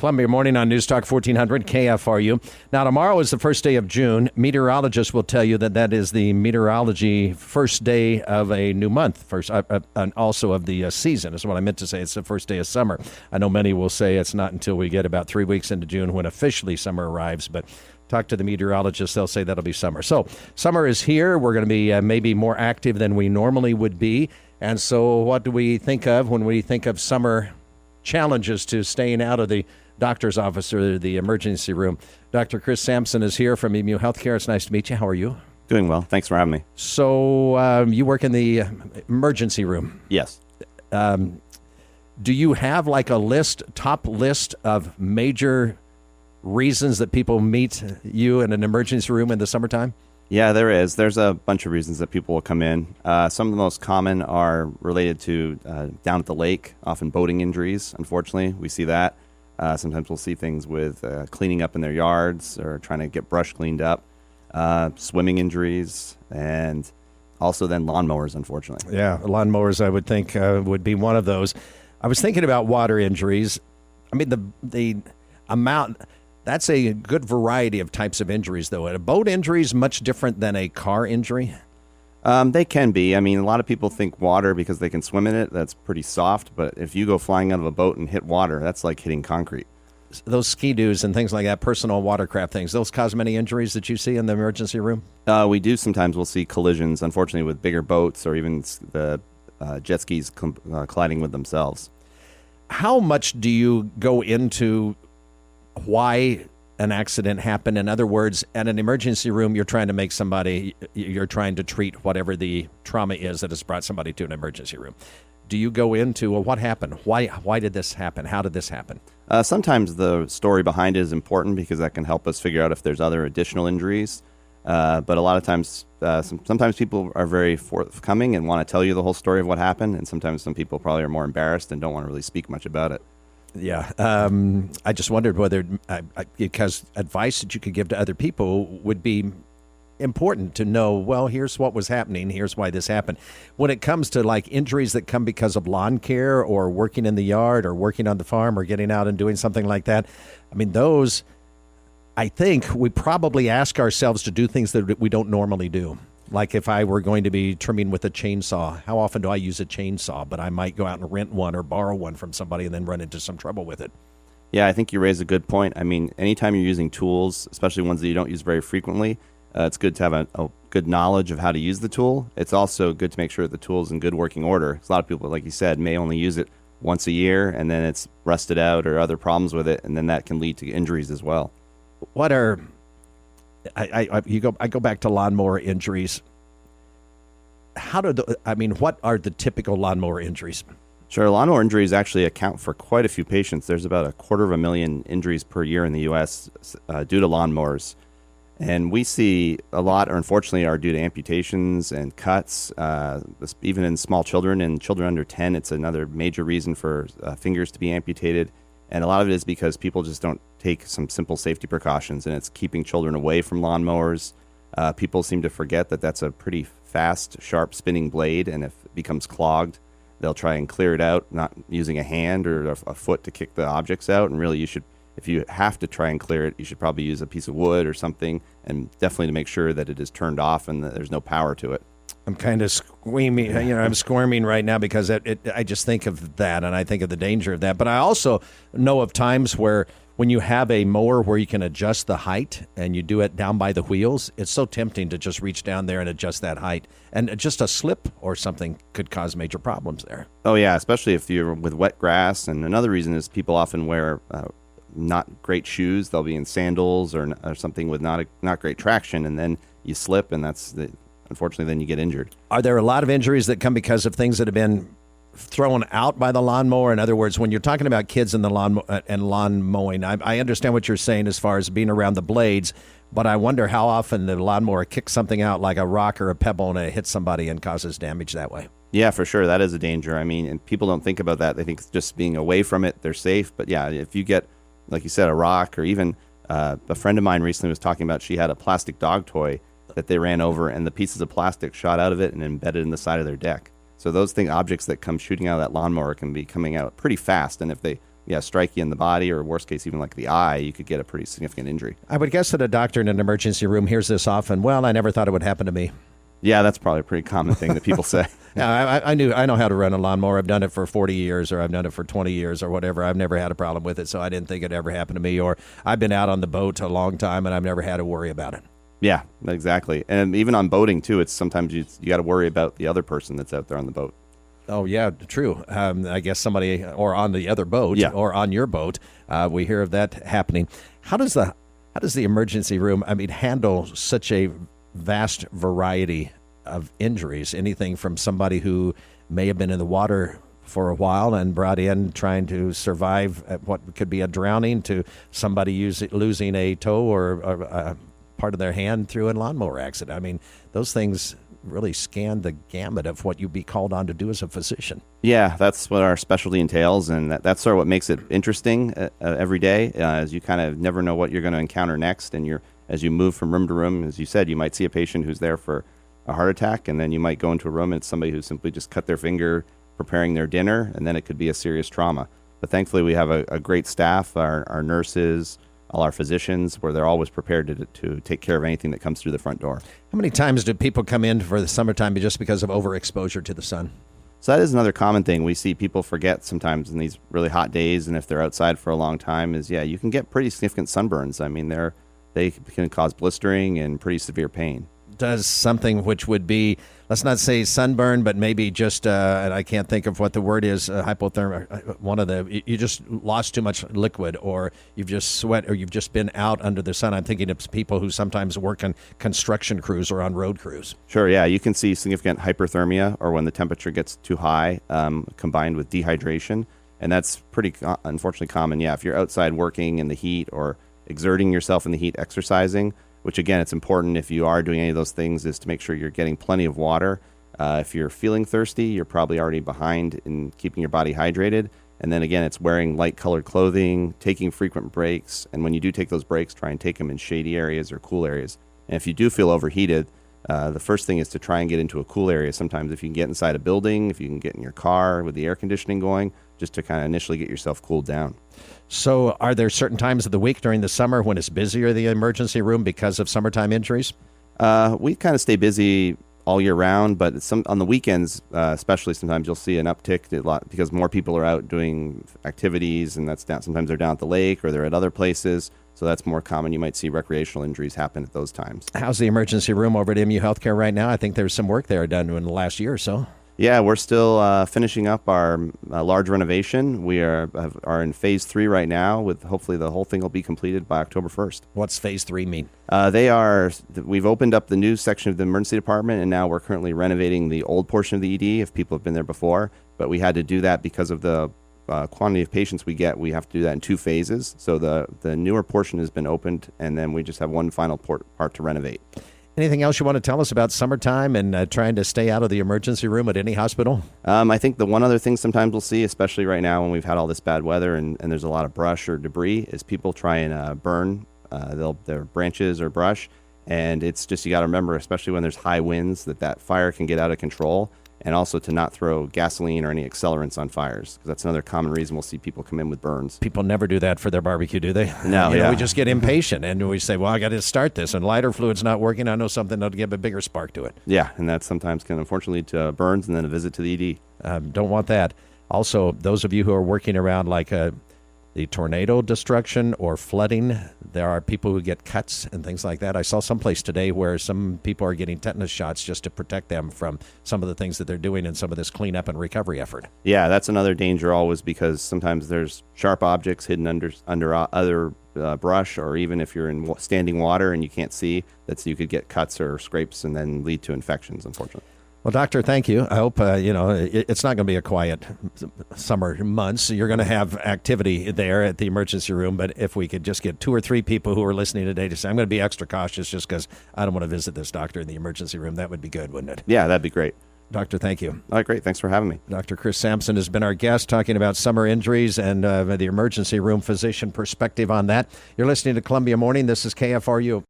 Columbia Morning on News Talk 1400 KFRU. Now, tomorrow is the first day of June. Meteorologists will tell you that is the meteorology first day of a new month, and also of the season, is what I meant to say. It's the first day of summer. I know many will say it's not until we get about 3 weeks into June when officially summer arrives, but talk to the meteorologists, they'll say that'll be summer. So summer is here. We're going to be maybe more active than we normally would be. And so what do we think of when we think of summer challenges to staying out of the doctor's office or the emergency room? Dr. Chris Sampson is here from EMU Healthcare. It's nice to meet you. How are you? Doing well. Thanks for having me. So you work in the emergency room. Yes. Do you have like a top list of major reasons that people meet you in an emergency room in the summertime? Yeah, there is. There's a bunch of reasons that people will come in. Some of the most common are related to down at the lake, often boating injuries. Unfortunately, we see that. Sometimes we'll see things with cleaning up in their yards or trying to get brush cleaned up, swimming injuries, and also then lawnmowers, unfortunately. Yeah, lawnmowers, I would think, would be one of those. I was thinking about water injuries. I mean, the amount... That's a good variety of types of injuries, though. A boat injury is much different than a car injury? They can be. I mean, a lot of people think water because they can swim in it. That's pretty soft. But if you go flying out of a boat and hit water, that's like hitting concrete. Those ski-doos and things like that, personal watercraft things, those cause many injuries that you see in the emergency room? We do. Sometimes we'll see collisions, unfortunately, with bigger boats or even the jet skis colliding with themselves. How much do you go into why an accident happened? In other words, at an emergency room, you're trying to treat whatever the trauma is that has brought somebody to an emergency room. Do you go into, well, what happened? Why did this happen? How did this happen? Sometimes the story behind it is important because that can help us figure out if there's other additional injuries. But a lot of times, sometimes people are very forthcoming and want to tell you the whole story of what happened. And sometimes some people probably are more embarrassed and don't want to really speak much about it. Yeah. I just wondered whether, because advice that you could give to other people would be important to know, well, here's what was happening, here's why this happened. When it comes to like injuries that come because of lawn care or working in the yard or working on the farm or getting out and doing something like that, I mean, those, I think we probably ask ourselves to do things that we don't normally do. Like if I were going to be trimming with a chainsaw, how often do I use a chainsaw? But I might go out and rent one or borrow one from somebody and then run into some trouble with it. Yeah, I think you raise a good point. I mean, anytime you're using tools, especially ones that you don't use very frequently, it's good to have a good knowledge of how to use the tool. It's also good to make sure that the tool is in good working order. A lot of people, like you said, may only use it once a year and then it's rusted out or other problems with it, and then that can lead to injuries as well. What are... I go back to lawnmower injuries. What are the typical lawnmower injuries? Sure. Lawnmower injuries actually account for quite a few patients. There's about 250,000 injuries per year in the U.S. Due to lawnmowers. And we see a lot, or unfortunately, are due to amputations and cuts. Even in small children and children under 10, it's another major reason for fingers to be amputated. And a lot of it is because people just don't take some simple safety precautions, and it's keeping children away from lawnmowers. People seem to forget that that's a pretty fast, sharp spinning blade, and if it becomes clogged, they'll try and clear it out, not using a hand or a foot to kick the objects out. And really, if you have to try and clear it, you should probably use a piece of wood or something, and definitely to make sure that it is turned off and that there's no power to it. I'm kind of squeaming, I'm squirming right now because I just think of that and I think of the danger of that. But I also know of times where when you have a mower where you can adjust the height and you do it down by the wheels, it's so tempting to just reach down there and adjust that height. And just a slip or something could cause major problems there. Oh, yeah, especially if you're with wet grass. And another reason is people often wear not great shoes. They'll be in sandals or something with not great traction, and then you slip, and unfortunately, then you get injured. Are there a lot of injuries that come because of things that have been thrown out by the lawnmower? In other words, when you're talking about kids in the lawn mowing, I understand what you're saying as far as being around the blades, but I wonder how often the lawnmower kicks something out like a rock or a pebble and it hits somebody and causes damage that way. Yeah, for sure. That is a danger. I mean, and people don't think about that. They think just being away from it, they're safe. But yeah, if you get, like you said, a rock, or even a friend of mine recently was talking about she had a plastic dog toy that they ran over, and the pieces of plastic shot out of it and embedded in the side of their deck. So those objects that come shooting out of that lawnmower can be coming out pretty fast, and if they strike you in the body, or worst case, even like the eye, you could get a pretty significant injury. I would guess that a doctor in an emergency room hears this often. Well, I never thought it would happen to me. Yeah, that's probably a pretty common thing that people say. Yeah, I know how to run a lawnmower. I've done it for 40 years, or I've done it for 20 years, or whatever. I've never had a problem with it, so I didn't think it ever happened to me. Or I've been out on the boat a long time, and I've never had to worry about it. Yeah, exactly. And even on boating too, it's sometimes you got to worry about the other person that's out there on the boat. Oh yeah, true. I guess somebody or on the other boat, or on your boat. We hear of that happening. How does the emergency room, handle such a vast variety of injuries? Anything from somebody who may have been in the water for a while and brought in trying to survive at what could be a drowning, to somebody losing a toe or part of their hand through a lawnmower accident. Those things really scan the gamut of what you'd be called on to do as a physician. Yeah, that's what our specialty entails, and that's sort of what makes it interesting every day, as you kind of never know what you're going to encounter next, and as you move from room to room, as you said, you might see a patient who's there for a heart attack, and then you might go into a room and it's somebody who simply just cut their finger preparing their dinner, and then it could be a serious trauma. But thankfully, we have a great staff, our nurses, all our physicians, where they're always prepared to take care of anything that comes through the front door. How many times do people come in for the summertime just because of overexposure to the sun? So that is another common thing. We see people forget sometimes in these really hot days, and if they're outside for a long time, you can get pretty significant sunburns. They can cause blistering and pretty severe pain. Does something which would be, let's not say sunburn, but maybe just, and I can't think of what the word is, hypothermia, you just lost too much liquid, or you've just sweat, or you've just been out under the sun. I'm thinking of people who sometimes work on construction crews or on road crews. Sure, yeah. You can see significant hyperthermia, or when the temperature gets too high, combined with dehydration. And that's pretty, unfortunately, common. Yeah, if you're outside working in the heat or exerting yourself in the heat, exercising, which, again, it's important if you are doing any of those things, is to make sure you're getting plenty of water. If you're feeling thirsty, you're probably already behind in keeping your body hydrated. And then, again, it's wearing light-colored clothing, taking frequent breaks. And when you do take those breaks, try and take them in shady areas or cool areas. And if you do feel overheated, the first thing is to try and get into a cool area. Sometimes if you can get inside a building, if you can get in your car with the air conditioning going, just to kind of initially get yourself cooled down. So are there certain times of the week during the summer when it's busier, the emergency room, because of summertime injuries? We kind of stay busy all year round, but on the weekends, especially, sometimes you'll see an uptick a lot because more people are out doing activities, and sometimes they're down at the lake or they're at other places. So that's more common. You might see recreational injuries happen at those times. How's the emergency room over at MU Healthcare right now? I think there's some work there done in the last year or so. Yeah, we're still finishing up our large renovation. We are in phase 3 right now, with hopefully the whole thing will be completed by October 1st. What's phase 3 mean? We've opened up the new section of the emergency department, and now we're currently renovating the old portion of the ED if people have been there before. But we had to do that because of the quantity of patients we get. We have to do that in 2 phases. So the newer portion has been opened, and then we just have one final part to renovate. Anything else you want to tell us about summertime and trying to stay out of the emergency room at any hospital? I think the one other thing sometimes we'll see, especially right now when we've had all this bad weather and there's a lot of brush or debris, is people try and burn their branches or brush. And it's just, you got to remember, especially when there's high winds, that fire can get out of control. And also to not throw gasoline or any accelerants on fires, because that's another common reason we'll see people come in with burns. People never do that for their barbecue, do they? No, we just get impatient, and we say, well, I got to start this, and lighter fluid's not working. I know something that'll give a bigger spark to it. Yeah, and that sometimes can unfortunately lead to burns and then a visit to the ED. Don't want that. Also, those of you who are working around like the tornado destruction or flooding, there are people who get cuts and things like that. I saw someplace today where some people are getting tetanus shots just to protect them from some of the things that they're doing in some of this cleanup and recovery effort. Yeah, that's another danger always, because sometimes there's sharp objects hidden under other brush, or even if you're in standing water and you can't see, you could get cuts or scrapes and then lead to infections, unfortunately. Well, Doctor, thank you. I hope, it's not going to be a quiet summer months. You're going to have activity there at the emergency room, but if we could just get 2 or 3 people who are listening today to say, I'm going to be extra cautious just because I don't want to visit this doctor in the emergency room, that would be good, wouldn't it? Yeah, that'd be great. Doctor, thank you. All right, great. Thanks for having me. Dr. Chris Sampson has been our guest, talking about summer injuries and the emergency room physician perspective on that. You're listening to Columbia Morning. This is KFRU.